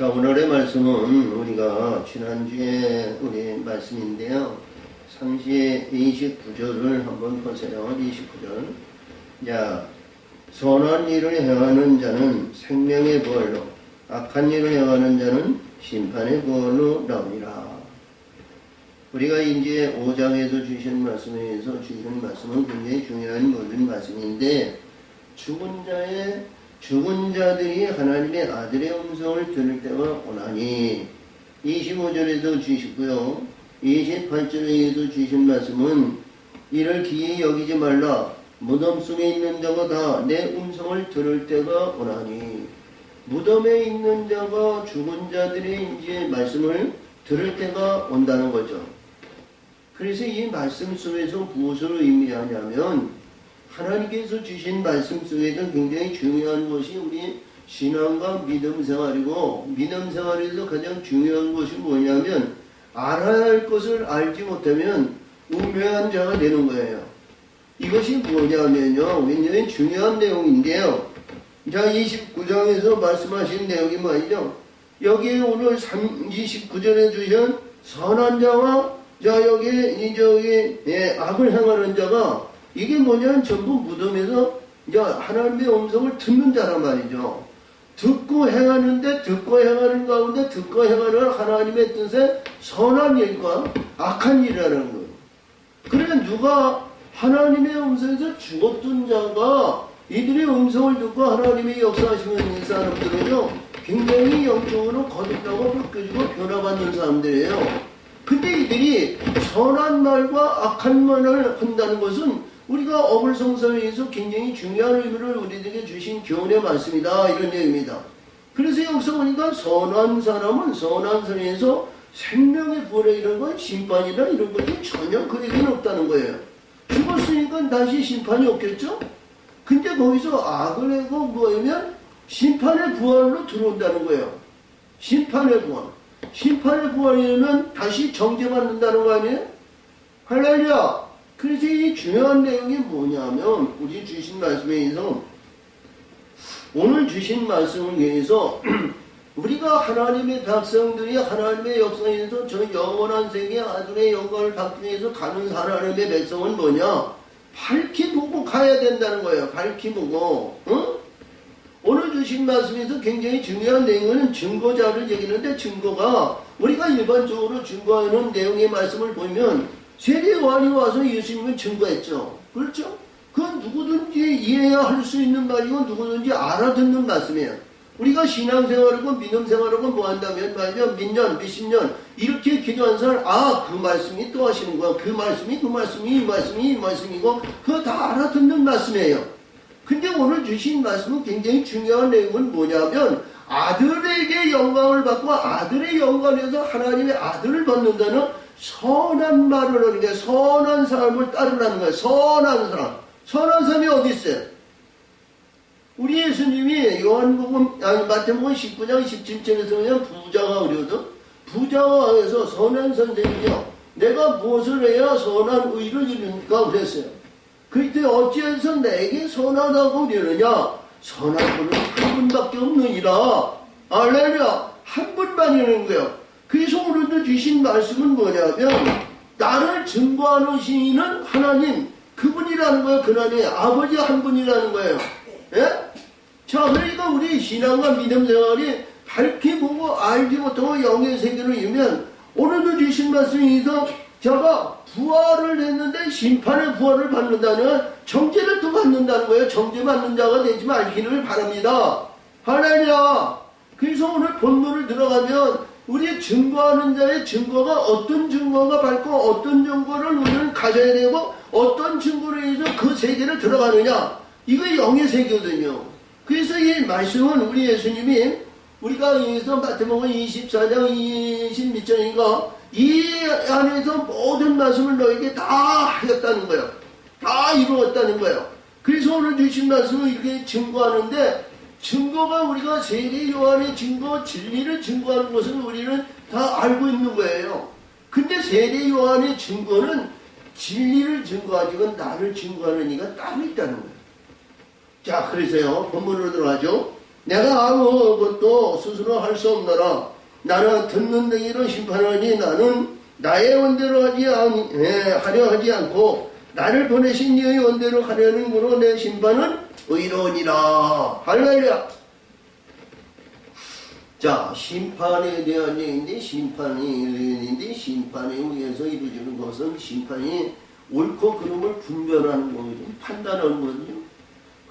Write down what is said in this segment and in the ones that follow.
자, 오늘의 말씀은 우리가 지난주에 우리 말씀인데요. 상시 29절을 한번 보세요. 29절. 자, 선한 일을 행하는 자는 생명의 부활로, 악한 일을 행하는 자는 심판의 부활로 나오니라. 우리가 이제 5장에서 주신 말씀에서 주신 말씀은 굉장히 중요한 모든 말씀인데, 죽은 자들이 하나님의 아들의 음성을 들을 때가 오나니, 25절에도 주시고요. 28절에도 주신 말씀은 이를 기이히 여기지 말라. 무덤 속에 있는 자가 다 내 음성을 들을 때가 오나니, 무덤에 있는 자가 죽은 자들이 이제 말씀을 들을 때가 온다는 거죠. 그래서 이 말씀 속에서 무엇을 의미하냐면, 하나님께서 주신 말씀 속에서 굉장히 중요한 것이 우리 신앙과 믿음 생활이고, 믿음 생활에서 가장 중요한 것이 뭐냐면, 알아야 할 것을 알지 못하면 우매한 자가 되는 거예요. 이것이 뭐냐면요, 굉장히 중요한 내용인데요. 자, 29장에서 말씀하신 내용이 말이죠. 여기에 오늘 29절에 주신 선한 자와, 자, 악을 행하는 자가, 이게 뭐냐면 전부 무덤에서 이제 하나님의 음성을 듣는 자란 말이죠. 듣고 행하는데, 듣고 행하는 가운데 듣고 행하는 하나님의 뜻에 선한 일과 악한 일이라는 거예요. 그러면 누가 하나님의 음성에서 죽었던 자가 이들의 음성을 듣고 하나님의 역사하시는 이 사람들은요, 굉장히 영적으로 거듭나고 바뀌어지고 변화받는 사람들이에요. 근데 이들이 선한 말과 악한 말을 한다는 것은 우리가 어불성설에서 굉장히 중요한 의미를 우리에게 주신 교훈의 말씀이다, 이런 얘기입니다. 그래서 여기서 보니까 선한 사람은 선한 선에서 생명의 부활에 이런 건 심판이나 이런 것이 전혀 그에게는 없다는 거예요. 죽었으니까 다시 심판이 없겠죠? 근데 거기서 악을 하고 뭐냐면 심판의 부활로 들어온다는 거예요. 심판의 부활. 심판의 부활이면 다시 정죄받는다는 거 아니에요? 할렐루야! 그래서 이 중요한 내용이 뭐냐면, 우리 주신 말씀에 의해서, 오늘 주신 말씀을 위해서, 우리가 하나님의 백성들이 하나님의 역사에 의해서 저 영원한 세계 아들의 영광을 받기 위해서 가는 하나님의 백성은 뭐냐? 밝히 보고 가야 된다는 거예요. 밝히 보고. 오늘 주신 말씀에서 굉장히 중요한 내용은 증거자를 얘기하는데, 증거가 우리가 일반적으로 증거하는 내용의 말씀을 보면 세례 요한이 와서 예수님을 증거했죠. 그렇죠? 그건 누구든지 이해해야 할 수 있는 말이고 누구든지 알아듣는 말씀이에요. 우리가 신앙생활하고 믿음생활하고 뭐 한다면 말이죠. 몇십 년 이렇게 기도한 사람, 그 말씀이 또 하시는 거야. 그 말씀이 이 말씀이고 그거 다 알아듣는 말씀이에요. 근데 오늘 주신 말씀은 굉장히 중요한 내용은 뭐냐면, 아들에게 영광을 받고 아들의 영광에서 하나님의 아들을 받는다는 선한 말을 하는 게, 선한 사람을 따르라는 거예요. 선한 사람. 선한 사람이 어디 있어요? 우리 예수님이 마태복음 19장 17절에서 그냥 부자가 그러거든. 부자가 와서 선한 선생님이요, 내가 무엇을 해야 선한 의를 이루니까 그랬어요. 그때 어찌해서 내게 선하다고 그러느냐? 선한 분은 한 분밖에 없느니라. 할렐루야. 한 분만이라는 거예요. 그래서 오늘도 주신 말씀은 뭐냐면, 나를 증거하는 신은 하나님, 그분이라는 거예요. 그나니 아버지 한 분이라는 거예요. 예? 자, 그러니까 우리 신앙과 믿음 생활이 밝히 보고 알지 못하고 영의 세계를 이루면, 오늘도 주신 말씀에서 제가 부활을 했는데 심판의 부활을 받는다는, 정죄를 또 받는다는 거예요. 정죄받는 자가 되지 말기를 바랍니다. 할렐루야. 그래서 오늘 본문을 들어가면 우리 증거하는 자의 증거가 어떤 증거가 밝고 어떤 증거를 우리는 가져야 되고 어떤 증거로 해서 그 세계를 들어가느냐, 이거 영의 세계거든요. 그래서 이 말씀은 우리 예수님이 우리가 여기서 마태복음 24장 26절인가 이 안에서 모든 말씀을 너에게 다 하였다는 거예요. 다 이루었다는 거예요. 그래서 오늘 주신 말씀을 이렇게 증거하는데, 증거가 우리가 세례 요한의 증거, 진리를 증거하는 것은 우리는 다 알고 있는 거예요. 근데 세례 요한의 증거는 진리를 증거하지만 나를 증거하는 이가 따로 있다는 거예요. 자, 그래서요, 본문으로 들어가죠. 내가 아무것도 스스로 할 수 없노라. 나는 듣는 등이로 심판하니 나는 나의 원대로 하려 하지 않고 나를 보내신 이의 원대로 하려는 거로 내 심판은 의로우니라. 할렐루야. 자, 심판에 대한 얘기인데, 심판에 의해서 이루어지는 것은 심판이 옳고 그름을 분별하는 거거든요. 판단하는 거거든요.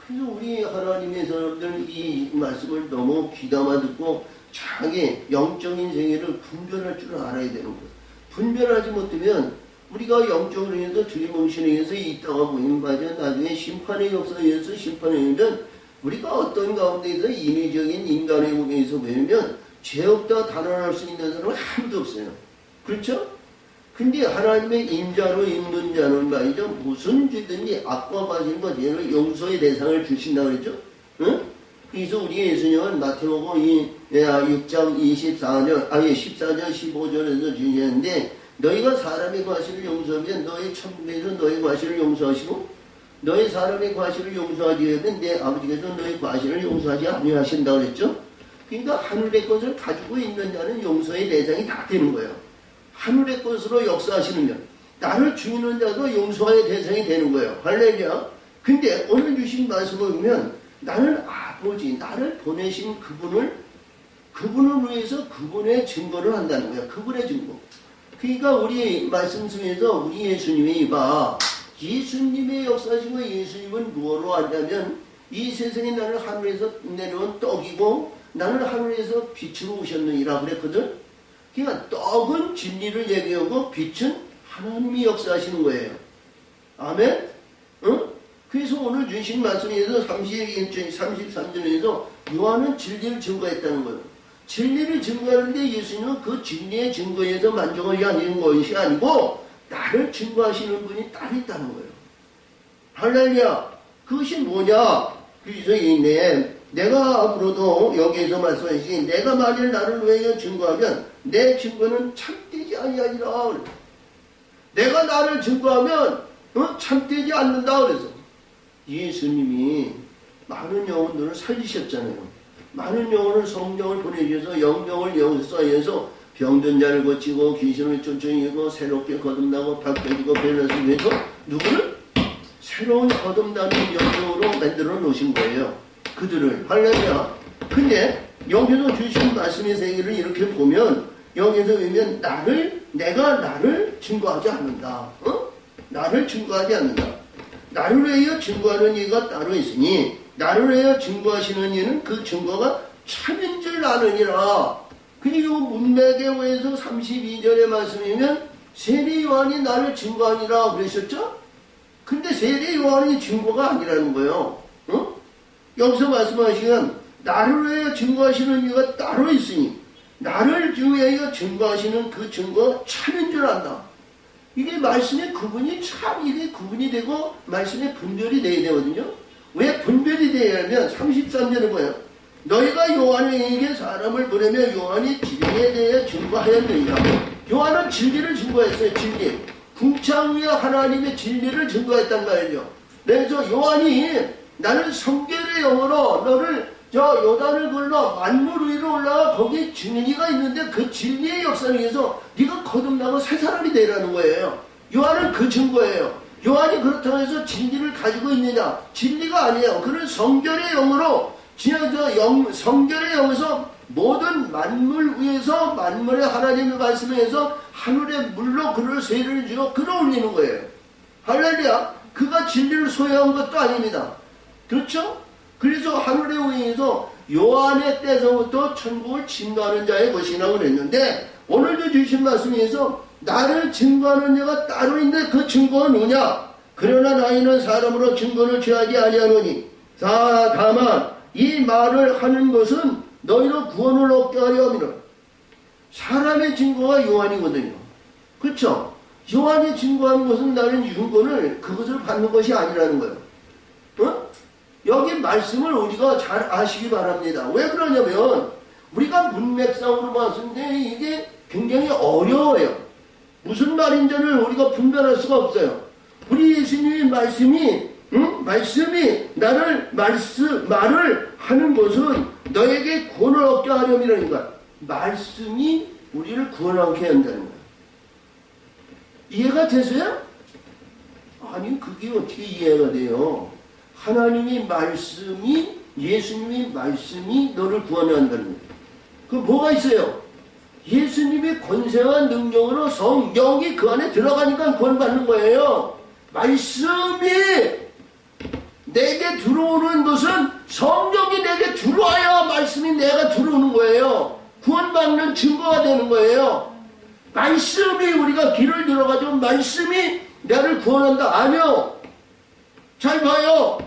그래서 우리 하나님의 사람들 이 말씀을 너무 귀담아 듣고 자기 영적인 세계를 분별할 줄 알아야 되는 거예요. 분별하지 못하면 우리가 영적으로 인해서 두리뭉실에 의해서 있다가 보이는 거죠. 나중에 심판의 역사에 의해서 심판에 의하면 우리가 어떤 가운데에서 인위적인 인간의 의해서 보이면 죄 없다 단언할 수 있는 사람은 아무도 없어요. 그렇죠? 근데 하나님의 인자로 있는 자는 말이죠. 무슨 죄든지 악과 빠진 것 얘는 용서의 대상을 주신다 그랬죠? 응? 그래서 우리 예수님은 마태복음 6장 14절 15절에서 주시는데 너희가 사람의 과실을 용서하면 너희 천국에서 너희 과실을 용서하시고 너희 사람의 과실을 용서하지 않으면 내 아버지께서 너희 과실을 용서하지 아니하신다 그랬죠? 그러니까 하늘의 것을 가지고 있는 자는 용서의 대상이 다 되는 거예요. 하늘의 것으로 역사하시는 자, 나를 죽이는 자도 용서의 대상이 되는 거예요. 할렐루야. 근데 오늘 주신 말씀을 보면 나는 아버지, 나를 보내신 그분을 위해서 그분의 증거를 한다는 거예요. 그분의 증거. 그러니까 우리 말씀 중에서 우리 예수님이 예수님의 역사시고 예수님은 무엇으로 하냐면 이 세상에 나는 하늘에서 내려온 떡이고 나는 하늘에서 빛으로 오셨느니라 그랬거든. 그러니까 떡은 진리를 얘기하고 빛은 하나님이 역사하시는 거예요. 아멘? 응? 그래서 오늘 주신 말씀에서 33절에서 요한은 진리를 증거했다는 거예요. 진리를 증거하는데 예수님은 그 진리의 증거에서 만족하지 않는 것이 아니고 나를 증거하시는 분이 따로 있다는 거예요. 할렐루야. 그것이 뭐냐? 그래서 내가 앞으로도 여기에서 말씀하시니 내가 만일 나를 위하여 증거하면 내 증거는 참되지 아니하리라. 내가 나를 증거하면 참되지 않는다. 그래서 예수님이 많은 영혼들을 살리셨잖아요. 많은 영혼을 성령을 보내주셔서 영령을 역사해서 병든 자를 고치고 귀신을 쫓아내고 새롭게 거듭나고 바뀌어지고 변화하기 위해서 누구를? 새로운 거듭나는 영령으로 만들어 놓으신 거예요. 그들을. 할렐루야. 근데 여기서 주신 말씀의 세계를 이렇게 보면 여기서 보면 내가 나를 증거하지 않는다. 나를 증거하지 않는다. 나를 위하여 증거하는 이가 따로 있으니 나를 위하여 증거하시는 이는 그 증거가 참인 줄 아느니라. 그리고 문맥에서 32절의 말씀이면 세례 요한이 나를 증거하니라 그러셨죠? 근데 세례 요한이 증거가 아니라는 거예요. 여기서 말씀하시면 나를 위하여 증거하시는 이가 따로 있으니 나를 위하여 증거하시는 그 증거 참인 줄 안다. 이게 말씀의 구분이 참 이게 구분이 되고 말씀의 분별이 돼야 되거든요. 왜 분별이 돼야 하면 33절에 뭐예요? 너희가 요한에게 사람을 보내며 요한이 진리에 대해 증거하였느니라. 요한은 진리를 증거했어요. 진리. 궁창 위에 하나님의 진리를 증거했단 말이에요. 그래서 요한이 나는 성결의 영으로 너를 요단을 건너 만물 위로 올라가 거기 진리가 있는데 그 진리의 역사를 위해서 네가 거듭나고 새 사람이 되라는 거예요. 요한은 그 증거예요. 요한이 그렇다고 해서 진리를 가지고 있느냐? 진리가 아니에요. 그는 성결의 영으로 성결의 영에서 모든 만물 위에서 만물의 하나님의 말씀에 의해서 하늘의 물로 그를 세례를 주어 끌어올리는 거예요. 할렐루야. 그가 진리를 소유한 것도 아닙니다. 그렇죠? 그래서 하늘에 의해서 요한의 때서부터 천국을 증거하는 자의 것이라고 그랬는데 오늘도 주신 말씀에서 나를 증거하는 자가 따로 있는데 그 증거는 누구냐? 그러나 나이는 사람으로 증거를 취하지 아니하노니 다만 이 말을 하는 것은 너희로 구원을 얻게 하려 함이라. 사람의 증거가 요한이거든요. 그렇죠? 요한이 증거하는 것은 나는 윤권을 그것을 받는 것이 아니라는 거예요. 여기 말씀을 우리가 잘 아시기 바랍니다. 왜 그러냐면 우리가 문맥상으로 봤을 때 이게 굉장히 어려워요. 무슨 말인지를 우리가 분별할 수가 없어요. 우리 예수님의 말씀이 말을 하는 것은 너에게 구원을 얻게 하려니까 말씀이 우리를 구원하게 한다는 거야. 이해가 되세요? 아니 그게 어떻게 이해가 돼요? 하나님이 말씀이 예수님이 말씀이 너를 구원한다는 거예요. 그럼 뭐가 있어요? 예수님이 권세와 능력으로 성령이 그 안에 들어가니까 구원받는 거예요. 말씀이 내게 들어오는 것은 성령이 내게 들어와야 말씀이 내가 들어오는 거예요. 구원받는 증거가 되는 거예요. 말씀이 우리가 길을 들어가지고 말씀이 나를 구원한다. 아니요. 잘 봐요.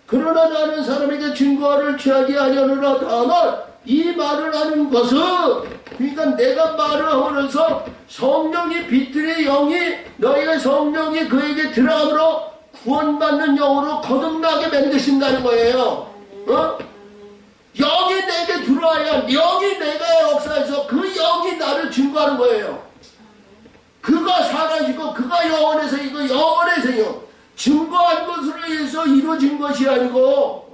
그러나 나는 사람에게 증거를 취하지 아니하노라. 다만 이 말을 하는 것은 그러니까 내가 말을 하면서 성령이 빛들의 영이 너희가 성령이 그에게 들어감으로 구원받는 영으로 거듭나게 만드신다는 거예요. 영이 내게 들어와야 영이 내가 역사해서 그 영이 나를 증거하는 거예요. 그가 사라지고 그가 영원해서 이거 영원해서요. 증거한 것으로 해서 이루어진 것이 아니고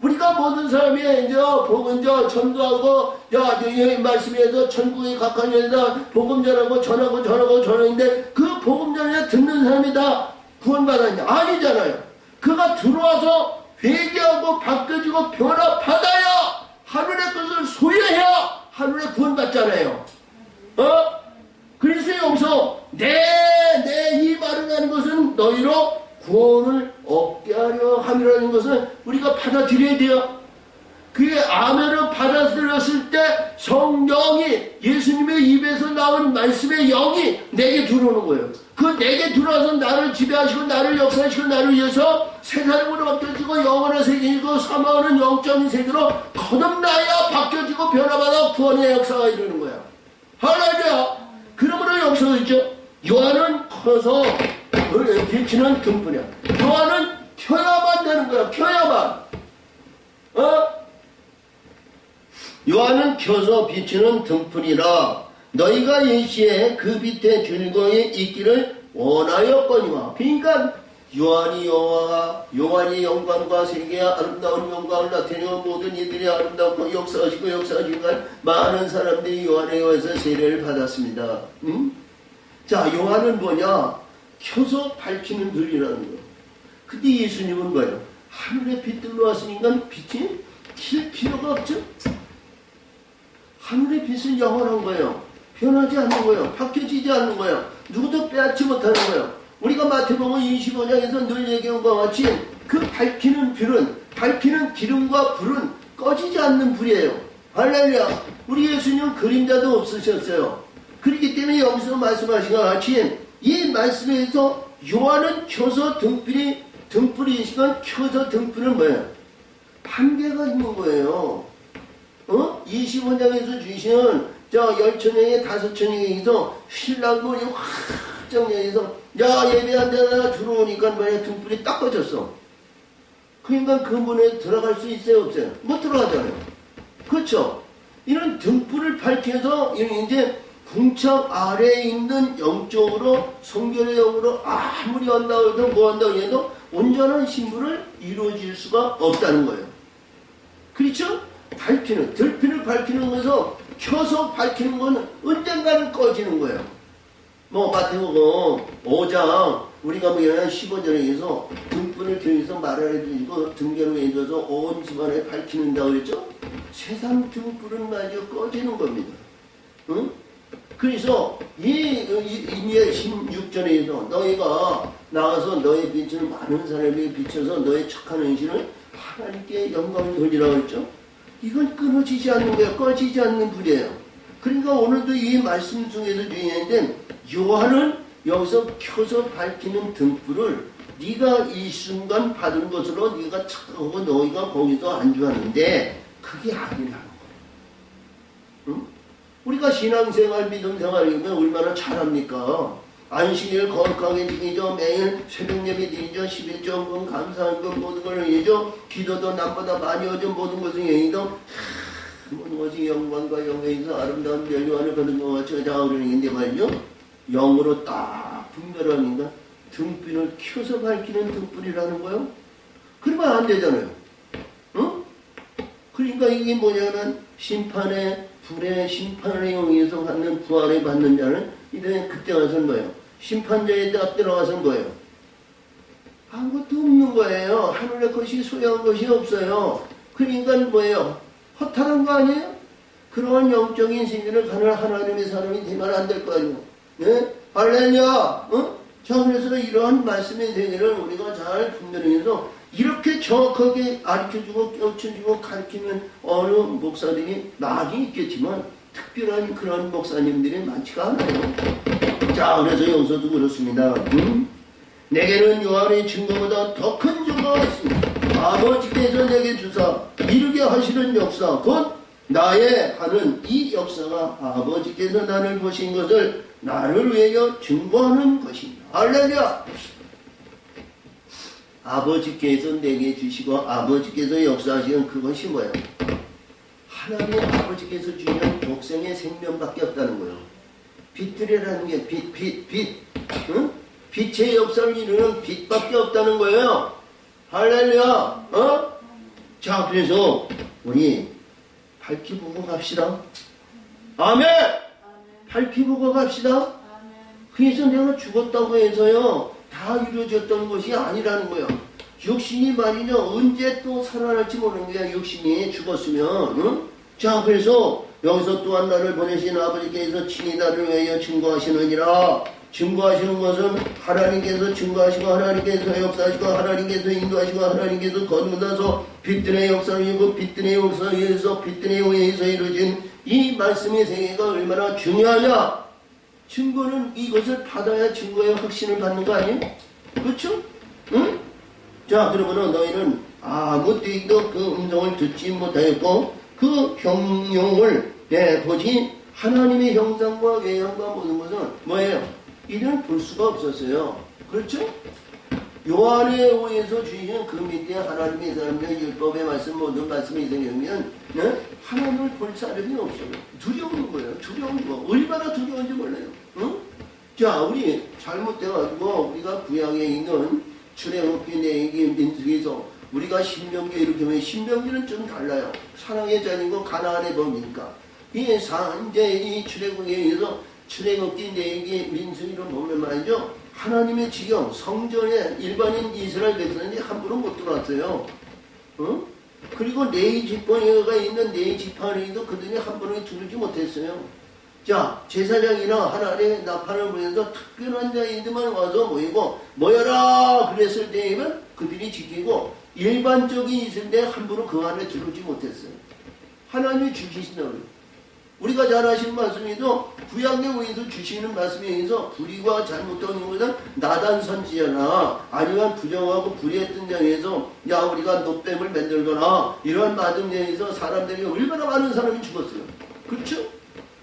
우리가 모든 사람이 이제 복음 전도하고 이 말씀에서 천국에 가까이 해서 복음 전하고 전하는데 그 복음 전에 듣는 사람이 다 구원받았냐? 아니잖아요. 그가 들어와서 회개하고 바뀌어지고 변화받아야 하늘의 것을 소유해야 하늘의 구원받잖아요. 그래서 여기서 이 말을 하는 것은 너희로 구원을 얻게 하려 함이라는 것은 우리가 받아들여야 돼요. 그게 아멘을 받아들였을 때 성령이 예수님의 입에서 나온 말씀의 영이 내게 들어오는 거예요. 그 내게 들어와서 나를 지배하시고 나를 역사하시고 나를 위해서 새 사람으로 바뀌어지고 영원한 세계이고 사망하는 영적인 세계로 거듭나야 바뀌어지고 변화받아 구원의 역사가 이루는 거야. 할렐루야. 그러므로 여기서 있죠. 요한은 커서 비치는 등불이야. 요한은 켜야만 되는 거야. 켜야만. 요한은 켜서 비치는 등불이라 너희가 이 시에 그 빛에 즐거이 있기를 원하였거니와. 그러니까 요한이 영광과 세계의 아름다운 영광을 나타내어 모든 이들이 아름답고 역사하시고 많은 사람들이 요한에 의해서 세례를 받았습니다. 자, 요한은 뭐냐? 켜서 밝히는 불이라는 거. 근데 예수님은 뭐예요? 하늘의 빛들로 왔으니까 빛이 킬 필요가 없죠? 하늘의 빛은 영원한 거예요. 변하지 않는 거예요. 바뀌어지지 않는 거예요. 누구도 빼앗지 못하는 거예요. 우리가 마태복음 25장에서 늘 얘기한 것과 같이 그 밝히는 불은, 밝히는 기름과 불은 꺼지지 않는 불이에요. 할렐루야. 우리 예수님은 그림자도 없으셨어요. 그렇기 때문에 여기서 말씀하신 것 같이 이 말씀에서 요한은 켜서 등불이 이 시간 켜서 등불은 뭐예요? 한계가 있는 거예요. 25장에서 주시는 10천명에 5천명에서 신랑도 확정령에서 예배한 데나 들어오니까 뭐야 등불이 딱 꺼졌어. 그러니까 그 문에 들어갈 수 있어요 없어요? 못 들어가잖아요. 그렇죠? 이런 등불을 밝혀서 이제 궁창 아래에 있는 영적으로 성결의 영으로 아무리 한다고 해도 뭐 한다고 해도 온전한 신분을 이루어질 수가 없다는 거예요. 그렇죠? 들핀을 밝히는 것에서 켜서 밝히는 건 언젠가는 꺼지는 거예요. 마태복음 5장 우리가 15절에서 등불을 교회에서 말을 해주시고 등변을 해줘서 온 집안에 밝히는다고 그랬죠? 세상 등불은 마저 꺼지는 겁니다. 응? 그래서 이 16절에서 너희가 나가서 너의 빛을 많은 사람에게 비춰서 너의 착한 행실을 하나님께 영광을 돌리라고 했죠. 이건 끊어지지 않는 거예요. 꺼지지 않는 불이에요. 그러니까 오늘도 이 말씀 중에서 중요한데 요한은 여기서 켜서 밝히는 등불을 네가 이 순간 받은 것으로 네가 착각하고 너희가 거기서 안주하는데 그게 아니라는 거예요. 응? 우리가 신앙생활, 믿음생활이면 얼마나 잘합니까? 안식일 거룩하게 지키죠. 매일 새벽 예배 드리죠. 11조금 감사한 것 모든 걸 해죠. 기도도 남보다 많이 하죠. 모든 것을 해도 모든 것이 영광과 영광에서 아름다운 멸류관을 받은 것 같이 자오르는데 말이죠. 영으로 딱 분별하니까 등불을 켜서 밝히는 등불이라는 거요. 그러면 안 되잖아요. 응? 그러니까 이게 뭐냐면 심판의 불의 심판을 이용해서 받는 부활을 받는 자는 이제 그때 가서는 뭐예요? 심판자의 딱 들어가서는 뭐예요? 아무것도 없는 거예요. 하늘의 것이 소유한 것이 없어요. 그러니까 뭐예요? 허탈한 거 아니에요? 그러한 영적인 세계를 가는 하나님의 사람이 되면 안 될 거 아니에요. 네? 할렐루야! 어? 자, 그래서 이러한 말씀의 세계를 우리가 잘 분별해서 이렇게 정확하게 가르쳐주고 껴쳐주고 가르치면 어느 목사들이 많이 있겠지만 특별한 그런 목사님들이 많지가 않아요. 자, 그래서 여기서도 그렇습니다. 내게는 요한의 증거보다 더 큰 증거가 있습니다. 아버지께서 내게 주사 이르게 하시는 역사 곧 나의 하는 이 역사가 아버지께서 나를 보신 것을 나를 위하여 증거하는 것입니다. 할렐루야! 아버지께서 내게 주시고 아버지께서 역사하시는 그것이 뭐예요? 하나님 아버지께서 주시는 독생의 생명밖에 없다는 거예요. 빛들이라는 게 빛. 응? 빛의 역사를 이루는 빛밖에 없다는 거예요. 할렐루야! 어? 자, 그래서 우리 밝히 보고 갑시다. 아멘! 밝히 보고 갑시다. 그래서 내가 죽었다고 해서요 다 이루어졌던 것이 아니라는 거예요. 육신이 말이죠 언제 또 살아날지 모르는 거야. 육신이 죽었으면. 응? 자, 그래서 여기서 또한 나를 보내신 아버지께서 친히 나를 위하여 증거하시느니라. 증거하시는 것은 하나님께서 증거하시고 하나님께서 역사하시고 하나님께서 인도하시고 하나님께서 거듭나서 빛들의 역사를 이루고 빛들의 역사에 의해서 빛들의 의해서 이루어진 이 말씀의 세계가 얼마나 중요하냐. 증거는 이것을 받아야 증거의 확신을 받는 거 아니에요? 그렇죠? 응? 자, 그러면은 너희는 아무 때에도 그 음성을 듣지 못하였고 그 형용을 보지 하나님의 형상과 외형과 모든 것은 뭐예요? 이는 볼 수가 없었어요. 그렇죠? 요한에 의해서 주신 그 밑에 하나님의 사람들 율법의 말씀 모든 말씀이 있으면 하나님을 볼 사람이 없어요. 두려운 거예요. 두려운 거. 얼마나 두려운지 몰라요. 응? 자, 우리 잘못돼가지고 우리가 구약에 있는 출애굽기 내기 민수기에서 우리가 신명기 이렇게 하면 신명기는 좀 달라요. 사랑의 자녀고 가나안의 법이니까. 이게 이제 이 출애굽기에 의해서 출애굽기 내기 민수기로 보면 말이죠. 하나님의 지경 성전에 일반인 이스라엘 백성들이 함부로 못 들어왔어요. 어? 그리고 레위 지파가 있는 레위 지파에도 그들이 함부로 들지 못했어요. 자, 제사장이나 하나님의 나팔을 불면서 특별한 자인들만 와서 모이고 모여라 그랬을 때에는 그들이 지키고 일반적인 이스라엘에 함부로 그 안에 들어오지 못했어요. 하나님이 주시신다고요. 우리가 잘 아시는 말씀에도 구약에 의해서 주시는 말씀에 의해서 불의와 잘못된 것은 나단 선지자나 아니면 부정하고 불의했던 자에서 야 우리가 노뱀을 만들거나 이러한 마등자에서 사람들이 얼마나 많은 사람이 죽었어요. 그렇죠?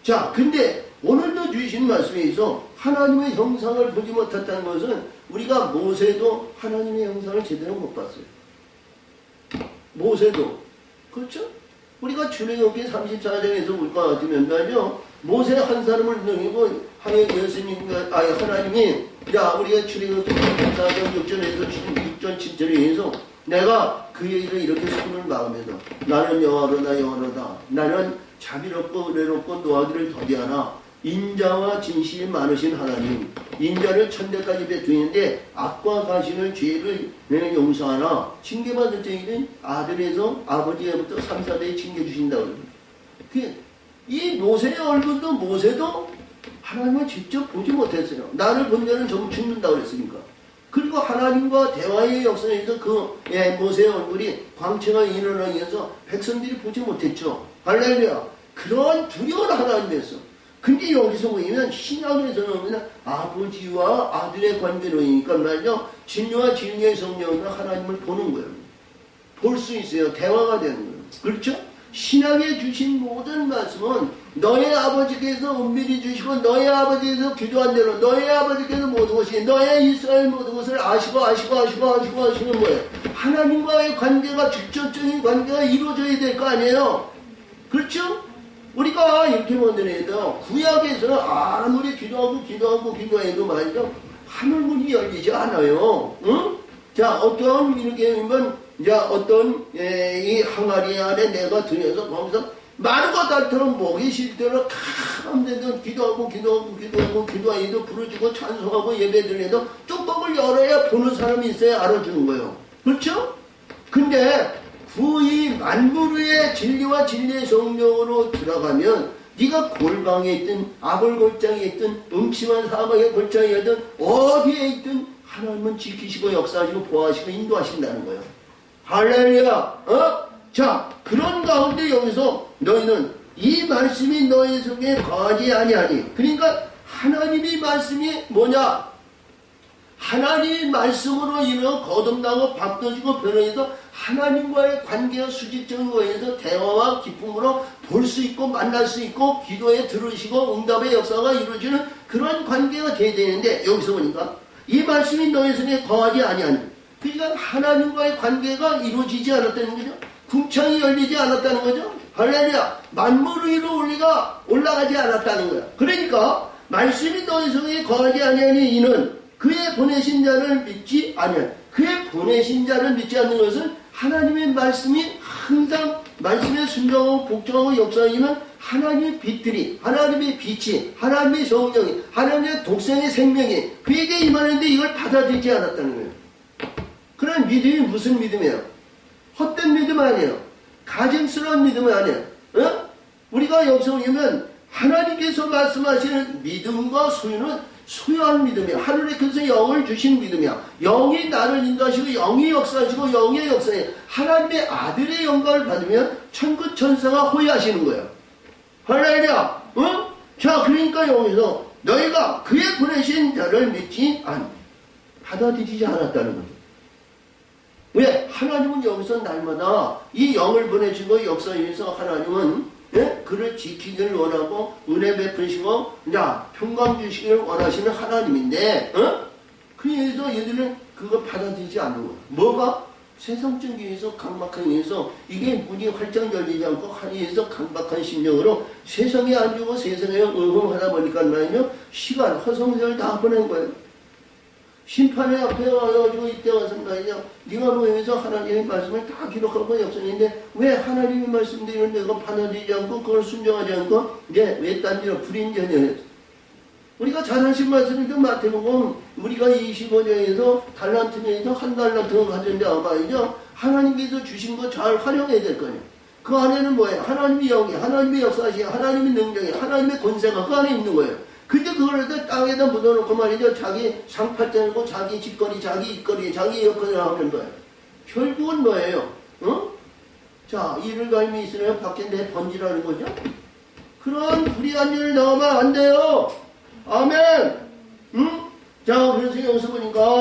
자, 근데 오늘도 주신 말씀에 의해서 하나님의 형상을 보지 못했다는 것은 우리가 모세도 하나님의 형상을 제대로 못 봤어요. 모세도. 그렇죠? 우리가 출애굽기 34장에서 볼 것 같으면 말이죠. 모세 한 사람을 능이고 하나님이 야 우리가 출애굽기 34장 6절에서 6절 7절에 의해서 내가 그에게 이렇게 손을 마음에서 나는 여호와로다 여호와로다 나는 자비롭고 은혜롭고 노하기를 더디하나 인자와 진실이 많으신 하나님 인자를 천대까지 베푸는데 악과 가시는 죄를 내는 용서하나 징계받을 때에는 아들에서 아버지에부터 3, 4대에 징계주신다고 그래요. 이 모세의 얼굴도 모세도 하나님을 직접 보지 못했어요. 나를 본 자는 전부 죽는다고 그랬으니까. 그리고 하나님과 대화의 역사에서 그 모세의 얼굴이 광채가 일어나면서 백성들이 보지 못했죠. 할렐루야. 그런 두려운 하나님이었어. 근데 여기서 보면 신약에서는 아버지와 아들의 관계로니까 말이죠. 진리와 진리의 성령으로 하나님을 보는 거예요. 볼 수 있어요. 대화가 되는 거예요. 그렇죠? 신약에 주신 모든 말씀은 너의 아버지께서 은밀히 주시고 너의 아버지께서 기도한 대로 너의 아버지께서 모든 것이 너의 이스라엘 모든 것을 아시고 하시는 거예요. 하나님과의 관계가 직접적인 관계가 이루어져야 될 거 아니에요. 그렇죠? 우리가 이렇게 보더라도 구약에서는 아무리 기도해도 말이죠. 하늘문이 열리지 않아요. 응? 자, 어떤 이렇게 보면 이제 어떤 이 항아리 안에 내가 들여서 거기서 마르고 닳도록 목이 쉴대로 가운데도 기도하고 부르짖고 찬송하고 예배드려도 뚜껑을 열어야 보는 사람이 있어야 알아주는 거예요. 그렇죠? 근데 그 이 만물의 진리와 진리의 성령으로 들어가면 네가 골방에 있든 아볼골장에 있든 음침한 사막의 골장에 있든 어디에 있든 하나님은 지키시고 역사하시고 보호하시고 인도하신다는 거예요. 할렐루야. 자, 그런 가운데 여기서 너희는 이 말씀이 너희 속에 거하지 아니하니. 그러니까 하나님의 말씀이 뭐냐? 하나님의 말씀으로 인해 거듭나고 바뀌어지고 변해서 하나님과의 관계가 수직적인 거에서 대화와 기쁨으로 볼 수 있고 만날 수 있고 기도에 들으시고 응답의 역사가 이루어지는 그런 관계가 돼야 되는데 여기서 보니까 이 말씀이 너희 속에 거하지 아니하니. 그러니까 하나님과의 관계가 이루어지지 않았다는 거죠. 궁창이 열리지 않았다는 거죠. 할렐루야. 만물 위로 우리가 올라가지 않았다는 거야. 그러니까 말씀이 너희 속에 거하지 아니하니 이는 그의 보내신 자를 믿지 아니하니. 그의 보내신 자를 믿지 않는 것은 하나님의 말씀이 항상 말씀에 순종하고 복종하고 역사하지만 하나님의 빛들이 하나님의 빛이 하나님의 성령이 하나님의 독생의 생명이 그에게 임하는데 이걸 받아들이지 않았다는 거예요. 그런 믿음이 무슨 믿음이에요? 헛된 믿음 아니에요. 가증스러운 믿음 아니에요. 우리가 여기서 보면 하나님께서 말씀하시는 믿음과 소유는 소유한 믿음이야. 하늘에서 영을 주신 믿음이야. 영이 나를 인도하시고 영이 역사하시고 영의 역사에 하나님의 아들의 영광을 받으면 천국 천사가 호위하시는 거예요. 할렐루야. 자, 그러니까 여기서 너희가 그의 보내신 자를 믿지 받아들이지 않았다는 거죠. 왜? 하나님은 여기서 날마다 이 영을 보내시고 역사에서 하나님은 그를 지키기를 원하고 은혜 베푸시고 평강 주시기를 원하시는 하나님인데 그래서 얘들은 그거 받아들이지 않는 거야. 뭐가? 세상적인 위에서 강박한 위에서 이게 문이 활짝 열리지 않고 하늘에서 강박한 심령으로 세상에 안 주고 세상에 응응하다 보니까 말이죠. 시간 허송세월 다 보낸 거예요. 심판의 앞에 와가지고 이때 와서 말이죠. 네가 모여서 하나님의 말씀을 다 기록하고 역사했는데 왜 하나님의 말씀대로 내가 받아들이지 않고 그걸 순종하지 않고 이제 왜 딴 데로 불인전이었어. 우리가 잘 하신 말씀이죠. 마태복음 우리가 25장에서 달란트에서 한 달란트를 가졌는데 말이죠. 하나님께서 주신 거 잘 활용해야 될 거예요. 그 안에는 뭐예요? 하나님의 영이 하나님의 역사시 하나님의 능력이 하나님의 권세가 그 안에 있는 거예요. 근데 그걸 땅에다 묻어놓고 말이죠. 자기 상팔자고 자기 짓거리, 자기 입거리, 자기 여건을 하는 거예요. 결국은 뭐예요? 자, 이를 갈미 있으면 밖에 내 번지라는 거죠. 그런 불의한 일을 나오면 안 돼요. 아멘. 자, 그래서 여기서 보니까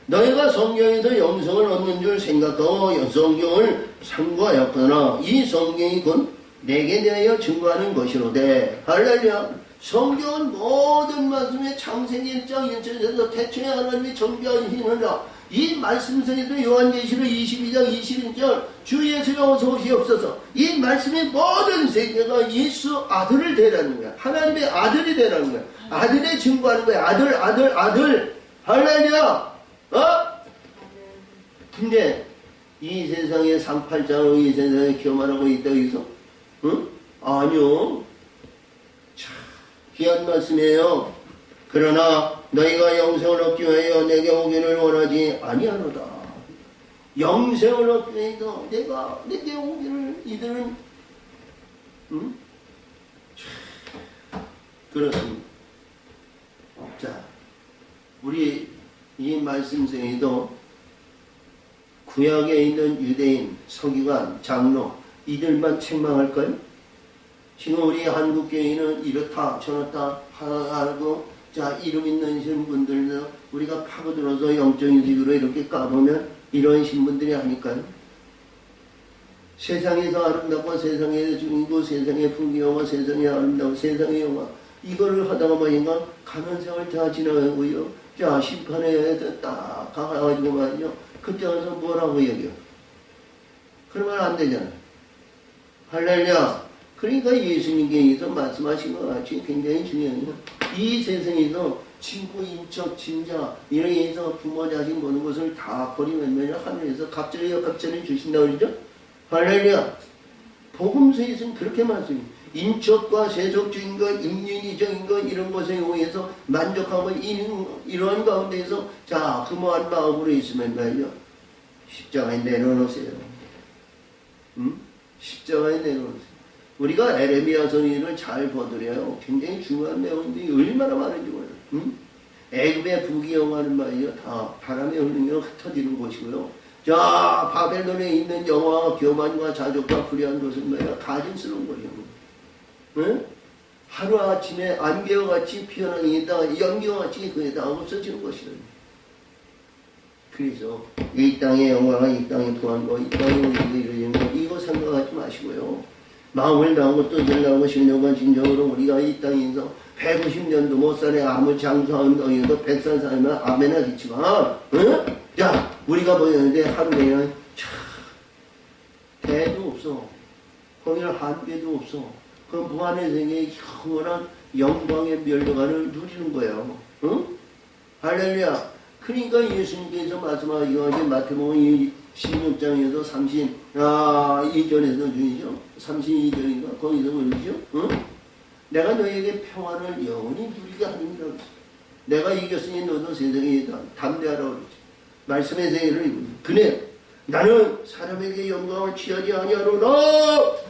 너희가 성경에서 영성을 얻는 줄 생각하고 성경을 상고하였거나 이 성경이 곧 내게 대하여 증거하는 것이로되. 할렐루야. 성경은 모든 말씀에 창세기 1장 1절에서 태초에 하나님이 정비하시느라 이 말씀서에도 요한계시록 22장 21절 주 예수가 어서 오시옵소서. 이 말씀의 모든 세계가 예수 아들을 대라는 거야. 하나님의 아들이 대라는 거야. 아들에 증거하는 거야. 아들. 할렐루야. 근데 이 세상에 상팔자로 이 세상에 교만하고 있다고 해서 아니요. 참 귀한 말씀이에요. 그러나 너희가 영생을 얻기 위하여 내게 오기를 원하지 아니하노다. 영생을 얻기 위해서 내게 오기를 이들은 그렇습니다. 자, 우리 이 말씀 중에도 구약에 있는 유대인, 서기관, 장로 이들만 책망할까요? 지금 우리 한국교회는 이렇다 저렇다 하고 자 이름 있는 분들도 우리가 파고들어서 영적인 식으로 이렇게 까보면 이런 신분들이 아닐까요? 세상에서 아름답고 세상의 중이고 세상의 풍경과 세상의 아름다운 세상의 영화 이거를 하다가 보니까 가는 세월 다 지나가고요. 자 심판에 딱 가가지고 말이죠. 그때 가서 뭐라고 얘기해요? 그러면 안 되잖아요. 할렐루야. 그러니까 예수님께서 말씀하신 것 같이 굉장히 중요해요. 이 세상에서 친구, 인척, 친자 이렇게 해서 부모, 자식 모든 것을 다 버리면 하늘에서 갑자기 주신다고 그러죠. 할렐루야. 복음서에서는 그렇게 말씀해요. 인척과 세속적인 것, 인륜이적인 것 이런 것에 의해서 만족하고 이러한 가운데에서 자 그모한 마음으로 있으면 말이요. 십자가에 내려놓으세요. 십자가에 내려놓으세요. 우리가 에레미야 선지를 잘 보더래요. 굉장히 중요한 내용인데 얼마나 많은지 몰라요. 애굽의 부귀영화는 말이요. 다 바람에 흘리며 흩어지는 것이고요. 자 바벨론에 있는 영화와 교만과 자족과 불의한 것은 뭐야? 가증스러운 거예요. 응? 하루아침에 안개와 같이 피어나게 있다가 연기와 같이 그에다 없어지는 것이다. 그래서 이 땅의 영광과 이 땅의 부한과 이 땅의 우리가 이루어지는 것 이거 생각하지 마시고요. 마음을 다하고 뜻을 다하고 신령과 진정으로 우리가 이 땅에서 150년도 못 살에 아무 장수한 땅에도 100살 살면 아멘 하겠지만 응? 자 우리가 보였는데 하루에는 대도 없어. 거기는 한계도 없어. 그 무한의 세계의 영원한 영광의 멸류관을 누리는 거예요. 응? 할렐루야. 그러니까 예수님께서 말씀하시고 마태복음 16장에서 32절에서 주이죠. 32절인가 거기서 그러죠. 응? 내가 너에게 평안을 영원히 누리게 하느니라. 내가 이겼으니 너도 세상에 담대하라 그러죠. 말씀의 세계를 그네 나는 사람에게 영광을 취하지 아니하노라.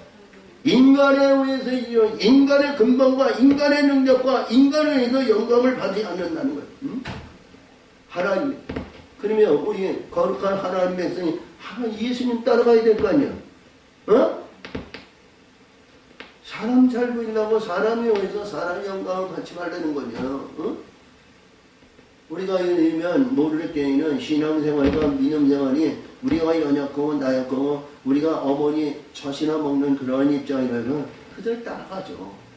인간에 의해서 인간의 근본과 인간의 능력과 인간에 의해서 영광을 받지 않는다는 거예요. 하나님. 그러면 우리 거룩한 하나님 백성이 예수님 따라가야 될 거 아니야. 어? 사람 잘 보이려고 사람이 의해서 사람 영광을 받지 말라는 거죠. 어? 우리가 이러면 모를 때에는 신앙생활과 믿음생활이 우리가 연약하고 나약하고 우리가 어머니 젖이나 먹는 그런 입장이라면 그들 따라가죠.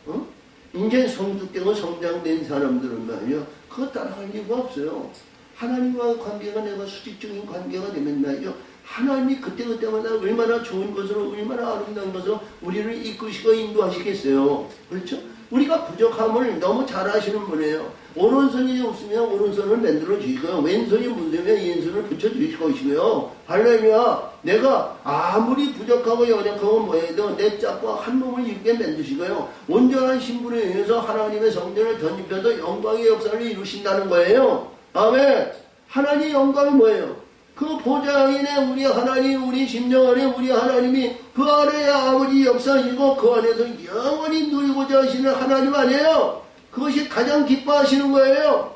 어? 이제 성숙되고 성장된 사람들은 말이요. 그거 따라갈 이유가 없어요. 하나님과의 관계가 내가 수직적인 관계가 되면 말이죠. 하나님이 그때그때마다 얼마나 좋은 것으로 얼마나 아름다운 것으로 우리를 이끄시고 인도하시겠어요. 그렇죠? 우리가 부족함을 너무 잘 아시는 분이에요. 오른손이 없으면 오른손을 만들어 주시고요. 왼손이 문제면 왼손을 붙여주실 것이고요. 할렐루야. 내가 아무리 부족하고 연약하고 뭐해도 내 짝과 한 몸을 이루게 만드시고요. 온전한 신분에 의해서 하나님의 성전을 덧입혀서 영광의 역사를 이루신다는 거예요. 아멘. 하나님의 영광이 뭐예요? 그 보좌인의 우리 하나님, 우리 심령 안에 우리 하나님이 그 안에 아버지 역사이고 그 안에서 영원히 누리고자 하시는 하나님 아니에요? 그것이 가장 기뻐하시는 거예요.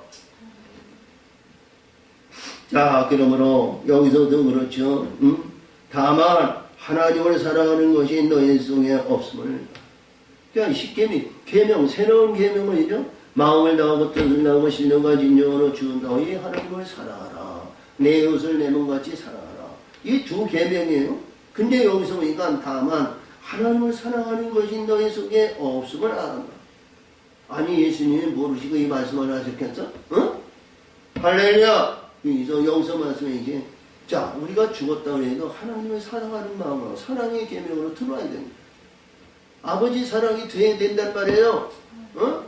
자, 그러므로 여기서도 그렇죠. 다만 하나님을 사랑하는 것이 너희 속에 없음을. 그러니까 계명, 새로운 계명은이죠. 마음을 다하고 뜻을 다하고 신령과 진정으로 주 너희 하나님을 사랑하라. 내 이웃을 내 몸같이 사랑하라. 이 두 계명이에요. 근데 여기서 보니까 다만 하나님을 사랑하는 것이 너희 속에 없음을 알아라. 아니 예수님이 모르시고 이 말씀을 하셨겠어? 응? 할렐루야. 여기서 말씀해 자 우리가 죽었다고 해도 하나님을 사랑하는 마음으로 사랑의 계명으로 들어와야 됩니다. 아버지 사랑이 돼야 된단 말이에요. 응?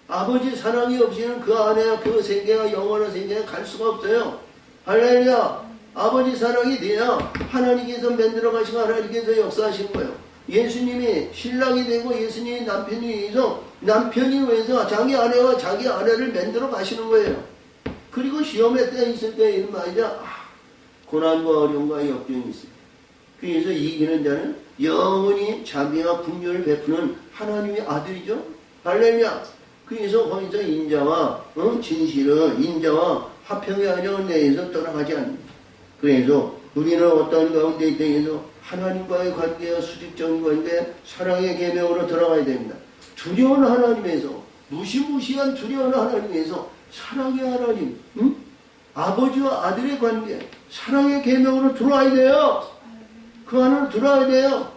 아버지 사랑이 없이는 그 안에 그 세계가 영원한 세계에 갈 수가 없어요. 할렐루야. 아버지 사랑이 돼야 하나님께서 만들어 가시고 하나님께서 역사하신 거예요. 예수님이 신랑이 되고 예수님이 남편이 돼서 남편이 위해서 자기 아내와 자기 아내를 만들어 가시는 거예요. 그리고 시험의 때 있을 때 이런 말이죠. 고난과 어려움과 역경이 있어요. 그래서 이기는 자는 영원히 자비와 긍휼을 베푸는 하나님의 아들이죠. 할렐루야. 그래서 거기서 인자와 진실은 인자와 화평의 안녕을 내에서 떠나가지 않습니다. 그래서 우리는 어떤 가운데 있다해서 하나님과의 관계와 수직적인 관계, 사랑의 계명으로 들어가야 됩니다. 두려운 하나님에서 무시무시한 두려운 하나님에서 사랑의 하나님, 아버지와 아들의 관계, 사랑의 계명으로 들어와야 돼요. 그 안으로 들어와야 돼요.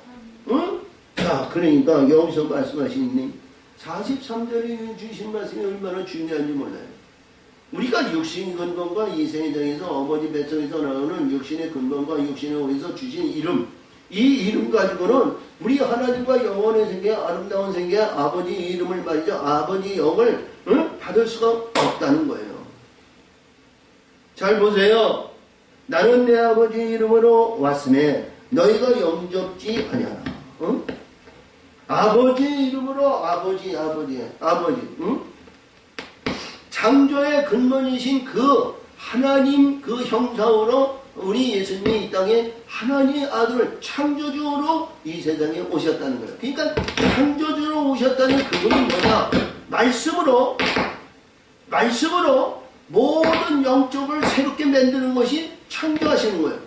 응? 자, 그러니까 여기서 말씀하시는 43절에 주신 말씀이 얼마나 중요한지 몰라요. 우리가 육신 근본과 이 세상에서 어머니 뱃속에서 나오는 육신의 근본과 육신의 오에서 주신 이름, 이 이름 가지고는 우리 하나님과 영원의 생계, 아름다운 생계, 아버지 이름을 말이죠. 아버지 영을 받을 수가 없다는 거예요. 잘 보세요. 나는 내 아버지 이름으로 왔으니 너희가 영접지 아니하라. 아버지 이름으로 아버지. 창조의 근본이신 그 하나님 그 형상으로 우리 예수님이 이 땅에 하나님의 아들 창조주로 이 세상에 오셨다는 거예요. 그러니까 창조주로 오셨다는 그분이 뭐냐? 말씀으로 모든 영적을 새롭게 만드는 것이 창조하시는 거예요.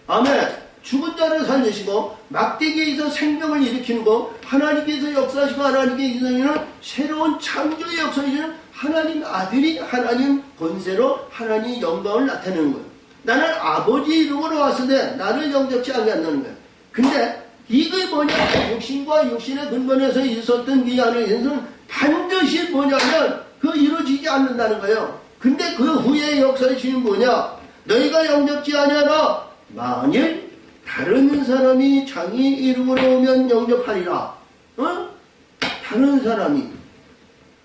아멘. 죽은 자를 살리시고 막대기에서 생명을 일으키는 거, 하나님께서 역사하시고 하나님께서 이루는 새로운 창조의 역사이시는 하나님 아들이 하나님 권세로 하나님 영광을 나타내는 거예요. 나는 아버지 이름으로 왔으되 나를 영접지 않는다는 거예요. 근데 이게 뭐냐? 육신과 육신의 근본에서 있었던 이 안에서는 반드시 뭐냐면 그 이루어지지 않는다는 거예요. 근데 그 후에 역사이시는 뭐냐? 너희가 영접지 아니하라. 만일 다른 사람이 자기 이름으로 오면 영접하리라. 다른 사람이.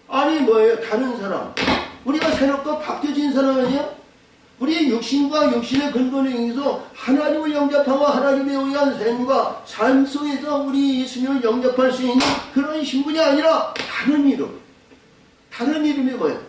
아니 뭐예요? 다른 사람. 우리가 새롭고 바뀌어진 사람 아니야? 우리의 육신과 육신의 근본에 의해서 하나님을 영접하고 하나님에 의한 삶과 삶 속에서 우리 예수님을 영접할 수 있는 그런 신분이 아니라 다른 이름. 다른 이름이 뭐예요?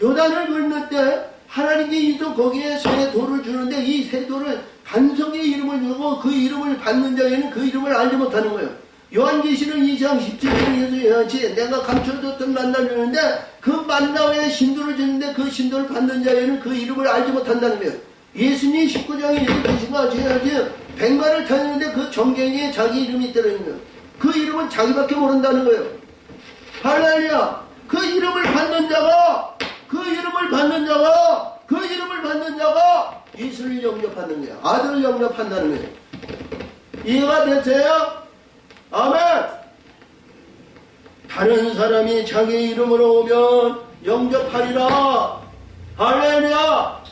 요단을 건널 때 하나님께서 거기에 새 돌을 주는데 이 새 돌을 반석의 이름을 주고 그 이름을 받는 자에는 그 이름을 알지 못하는 거예요. 요한계시록 2장 17절에서 내가 감춰줬던 만나를 주는데 그 만나에 신도를 주는데 그 신도를 받는 자에는 그 이름을 알지 못한다는 거예요. 예수님 19장에 예수님과 제자들이 백마를 타는데 그 정경에 자기 이름이 있다는 거예요. 그 이름은 자기밖에 모른다는 거예요. 할렐루야. 그 이름을 받는 자가 예수를 영접하는 거야. 아들을 영접한다는 거예요. 이해가 되세요? 아멘. 다른 사람이 자기 이름으로 오면 영접하리라. 할렐루야.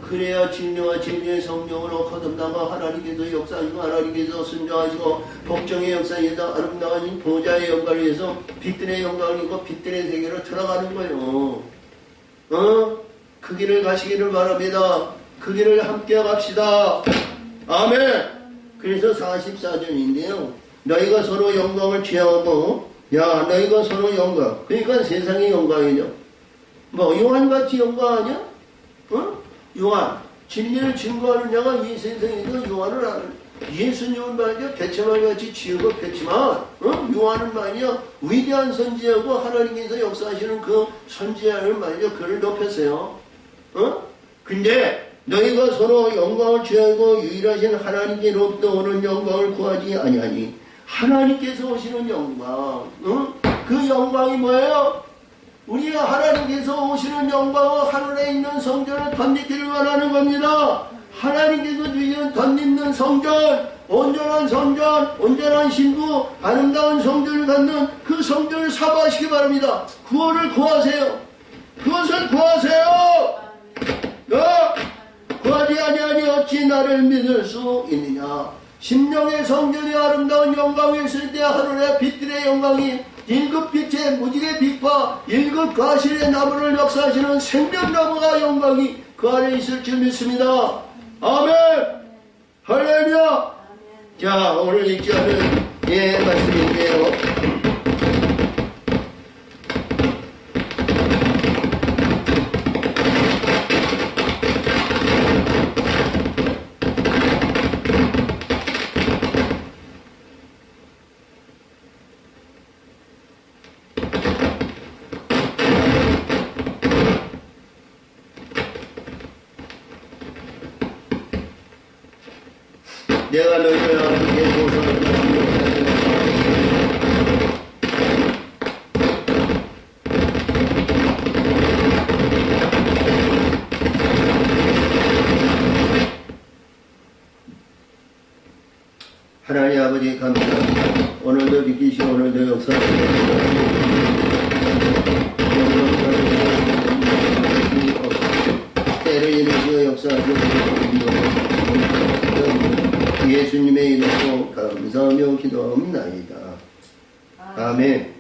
그래야 진리와 진리의 성령으로 거듭나고 하나님께서 역사하시고 하나님께서 순종하시고 복종의 역사에서 아름다운 보좌의 영광을 위해서 빛들의 영광을 입고 빛들의 세계로 들어가는 거예요. 그 길을 가시기를 바랍니다. 그 길을 함께 갑시다. 아멘. 그래서 44절인데요. 너희가 서로 영광을 취하고 너희가 서로 영광. 그러니까 세상의 영광이죠. 뭐 요한같이 영광 아니야? 요한. 진리를 증거하는 자가 이 세상에서 요한을 아는. 예수님은 말이죠. 겟세마네같이 지옥을 폈지만 요한은 말이죠. 위대한 선지자고 하나님께서 역사하시는 그 선지자를 말이죠. 그를 높였어요. 근데 너희가 서로 영광을 취하고 유일하신 하나님께로부터 오는 영광을 구하지 아니하니 하나님께서 오시는 영광. 그 영광이 뭐예요? 우리 하나님께서 오시는 영광은 하늘에 있는 성전을 덧입기를 원하는 겁니다. 하나님께서 주시는 덧입는 성전, 온전한 성전, 온전한 신부, 아름다운 성전을 갖는 그 성전을 사모하시기 바랍니다. 구원을 구하세요. 그것을 구하세요. 구하지 아니하니 어찌 나를 믿을 수 있느냐. 심령의 성전의 아름다운 영광이 있을 때 하늘의 빛들의 영광이 일급 빛의 무지개 빛과 일급 과실의 나무를 역사하시는 생명나무가 영광이 그 안에 있을 줄 믿습니다. 아멘. 할렐루야. 자, 오늘 읽지 않은 말씀인데요. 내가 너희를 아버지의 보상을 하나님 아버지 감사합니다. 오늘도 믿기시고 오늘도 역사하시고 때를 이루시고 역사하시고 예수님의 이름으로 감사하며 기도합나이다. 아멘.